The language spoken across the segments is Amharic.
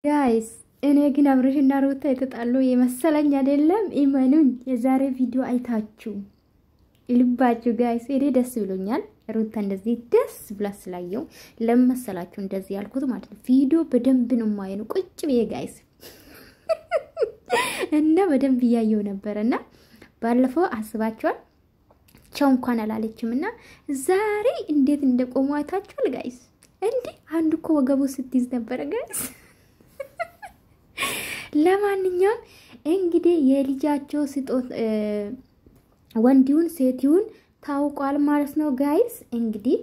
ጋይስ እኔ ግን አብርሽና ሩታ የተጣሉ የመሰለኝ አይደለም። ኢማኑን የዛሬ ቪዲዮ አይታችሁ ልባችሁ ጋይስ እኔ ደስ ብሎኛል። ሩታ እንደዚህ ደስ ብላ ስላየው ለመሰላችሁ እንደዚህ ያልኩት ማለት ነው። ቪዲዮ በደንብ ነው ማየው ቁጭ ብዬ ጋይስ እና በደንብ ያየው ነበርና ባለፈው አስባችኋል ቻው እንኳን አላለችምና ዛሬ እንዴት እንደቆሙ አይታችኋል ጋይስ። እንዴ አንድ እኮ ወገቡ ስትይዝ ነበር ጋይስ። ለማንኛውም እንግዲህ የልጃቸው ስጦት ወንዲውን ሴቲውን ታውቋል ማለት ነው ጋይስ። እንግዲህ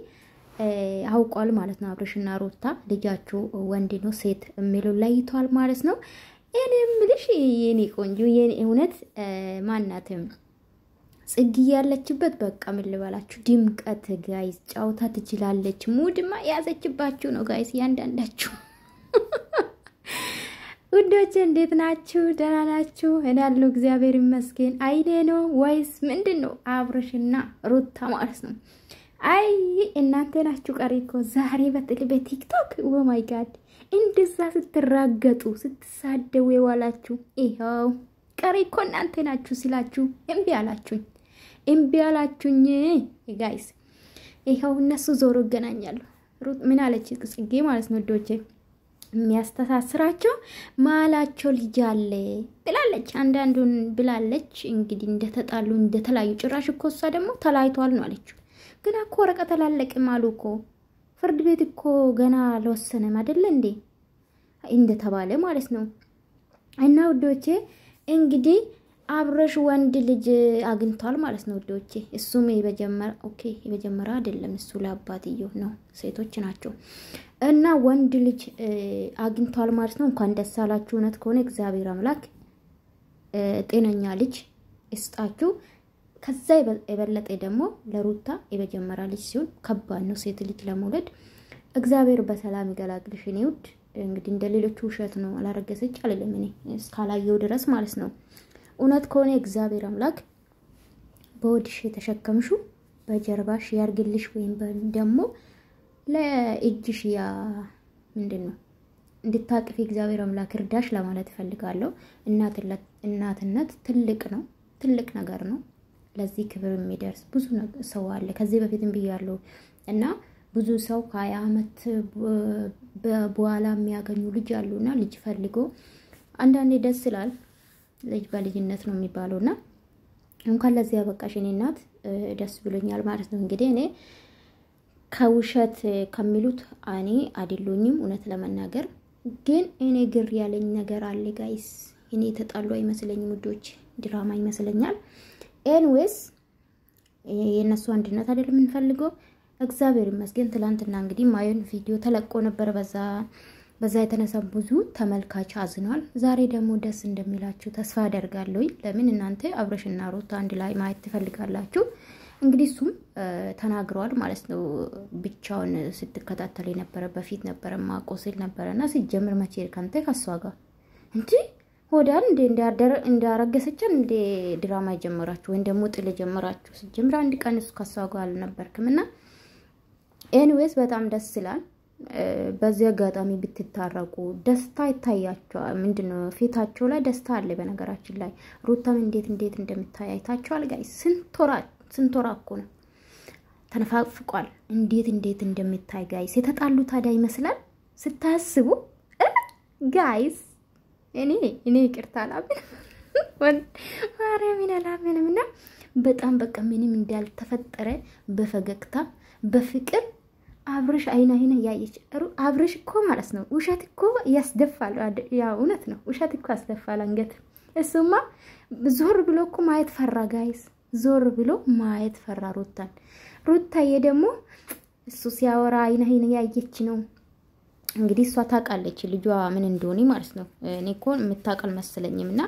አውቋል ማለት ነው። አብርሽና ሩታ ልጃቸው ወንድ ነው ሴት የሚለው ለይቷል ማለት ነው። እኔም ልሽ የኔ ቆንጆ የኔ እውነት ማናትም ጽጌ ያለችበት በቃ ምን ልበላችሁ ድምቀት ጋይስ ጫውታ ትችላለች። ሙድማ ያዘችባችሁ ነው ጋይስ ያንዳንዳችሁ። ውዶቼ እንዴት ናችሁ? ደህና ናችሁ? እኔ ያለው እግዚአብሔር ይመስገን። አይኔ ነው ወይስ ምንድነው? አብርሽና ሩታ ማለት ነው። አይ እናንተ ናችሁ ቀሪኮ ዛሬ በቲክቶክ ኦ ማይ ጋድ እንደዛ ስትራገጡ ስትሳደው የዋላችሁ ይሄው ቀሪኮ እናንተ ናችሁ ሲላችሁ እምቢ አላችሁኝ ጋይስ። ይሄው እነሱ ዞሮ ይገናኛሉ። ሩት ምን አለች ጽጌ ማለት ነው ውዶቼ የሚያስተሳስራቸው ማላቸው ልጅ አለ ብላለች። አንዳንዱን ብላለች እንግዲህ እንደተጣሉ እንደተላዩ ጭራሽ እኮ እሷ ደግሞ ተላይቷል ነው አለች። ግን እኮ ወረቀት አላለቅም አሉ እኮ ፍርድ ቤት እኮ ገና አልወሰነም አይደል እንዴ እንደተባለ ማለት ነው። እና ውዶቼ እንግዲህ አብርሽ ወንድ ልጅ አግኝቷል ማለት ነው ውዶቼ። እሱም የመጀመሪያ አይደለም እሱ ለአባትየው ነው ሴቶች ናቸው። እና ወንድ ልጅ አግኝቷል ማለት ነው። እንኳን ደስ አላችሁ። እውነት ከሆነ እግዚአብሔር አምላክ ጤነኛ ልጅ ይስጣችሁ። ከዛ የበለጠ ደግሞ ለሩታ የመጀመሪያ ልጅ ሲሆን ከባድ ነው ሴት ልጅ ለመውለድ። እግዚአብሔር በሰላም ይገላግልሽ እኔ ውድ። እንግዲህ እንደሌሎቹ ውሸት ነው አላረገሰች አይደለም እኔ እስካላየው ድረስ ማለት ነው። እውነት ከሆነ እግዚአብሔር አምላክ በወድሽ የተሸከምሹ በጀርባሽ ያርግልሽ ወይም ደግሞ ለእጅሽ ያ ምንድነው እንድታቅፊ እግዚአብሔር አምላክ እርዳሽ ለማለት ፈልጋለሁ። እናትነት ትልቅ ነገር ነው። ለዚህ ክብር የሚደርስ ብዙ ሰው አለ። ከዚህ በፊትም ብያለሁ እና ብዙ ሰው ከ20 አመት በኋላ የሚያገኙ ልጅ አሉና ልጅ ፈልጎ አንዳንዴ ደስ ይላል። ልጅ በልጅነት ነው የሚባለውና እንኳን ለዚህ ያበቃሽ እኔ እናት ደስ ብሎኛል ማለት ነው። እንግዲህ እኔ ከውሸት ከሚሉት እኔ አይደሉኝም እውነት ለመናገር ግን እኔ ግር ያለኝ ነገር አለ ጋይስ። እኔ ተጣሉ አይመስለኝም ውዶች ድራማ ይመስለኛል። ኤንዌስ የነሱ አንድነት አይደለም የምንፈልገው። እግዚአብሔር ይመስገን ትላንትና እንግዲህ ማየን ቪዲዮ ተለቆ ነበር። በዛ የተነሳ ብዙ ተመልካች አዝኗል። ዛሬ ደግሞ ደስ እንደሚላችሁ ተስፋ አደርጋለሁ። ለምን እናንተ አብርሽና ሩታ አንድ ላይ ማየት ትፈልጋላችሁ። እንግዲህ እሱም ተናግሯል ማለት ነው። ብቻውን ስትከታተል የነበረ በፊት ነበር ማቆስል ነበርና ሲጀምር መቼ ካንተ ከሷጋ እንዴ ሆዳን እንዳረገሰች እንደ ድራማ ጀመራችሁ ወይ ደግሞ ጥል ጀመራችሁ። ሲጀምር አንድ ቀን እሱ ከሷጋ አልነበርክምና ኤኒዌይስ በጣም ደስ ይላል። በዚህ አጋጣሚ ብትታረቁ ደስታ ይታያቸዋል። ምንድነው ፊታቸው ላይ ደስታ አለ። በነገራችን ላይ ሩታም እንዴት እንደምታይ አይታችኋል ጋይስ። ስንት ወር እኮ ነው ተነፋፍቋል። እንዴት እንደምታይ ጋይስ። የተጣሉ ታዲያ ይመስላል ስታስቡ ጋይስ። እኔ ይቅርታ አላምን ማርያምን አላምንምና በጣም በቃ ምንም እንዳልተፈጠረ በፈገግታ በፍቅር አብርሽ አይና ያየች አብርሽ እኮ ማለት ነው ውሸት እኮ ያስደፋል። ያው እውነት ነው ውሸት እኮ ያስደፋል አንገት። እሱማ ዞር ብሎ እኮ ማየት ፈራ ጋይስ። ዞር ብሎ ማየት ፈራ ሩታዬ ደግሞ እሱ ሲያወራ አይና ያየች ነው እንግዲህ እሷ ታውቃለች ልጇ ምን እንደሆነ ማለት ነው። እኔ እኮ የምታውቃል መስለኝምና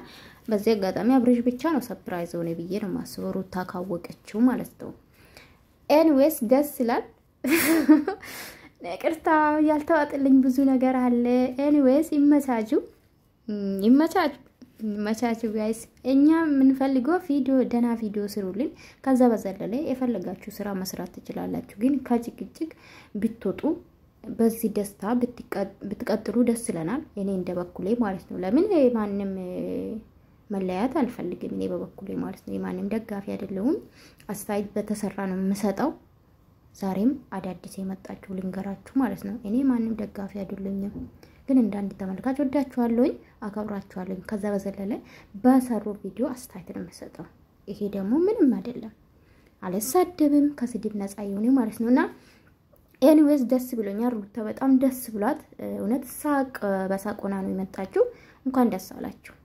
በዚህ አጋጣሚ አብርሽ ብቻ ነው ሰርፕራይዝ ሆነ ብዬ ነው ማስበው ሩታ ካወቀችው ማለት ነው። ኤኒዌይስ ደስ ይላል። ነቅርታ ያልተዋጥልኝ ብዙ ነገር አለ። ኤኒዌይስ ይመቻቹ ጋይስ። እኛ የምንፈልገው ቪዲዮ ደና ቪዲዮ ስሩልን። ከዛ በዘለለ የፈለጋችሁ ስራ መስራት ትችላላችሁ። ግን ከጭቅጭቅ ብትወጡ በዚህ ደስታ ብትቀጥሉ ደስ ይለናል እኔ እንደበኩሌ ማለት ነው ለምን ማንንም መለያት አልፈልግም እኔ በበኩሌ ማለት ነው የማንንም ደጋፊ አይደለሁም አስተያየት በተሰራ ነው የምሰጠው ዛሬም አዳዲስ የመጣችሁ ልንገራችሁ ማለት ነው እኔ ማንንም ደጋፊ አይደለሁም ግን እንዳንድ ተመልካች ወዳችኋለሁኝ አከብራችኋለሁኝ ከዛ በዘለለ በሰሩ ቪዲዮ አስተያየት ነው የምሰጠው ይሄ ደግሞ ምንም አይደለም አልሳደብም ከስድብ ነፃ ይሁን ማለት ነውና ኤኒዌይስ ደስ ብሎኛል ሩታ በጣም ደስ ብሏት እውነት ሳቅ በሳቆና ነው የመጣችው እንኳን ደስ አላችሁ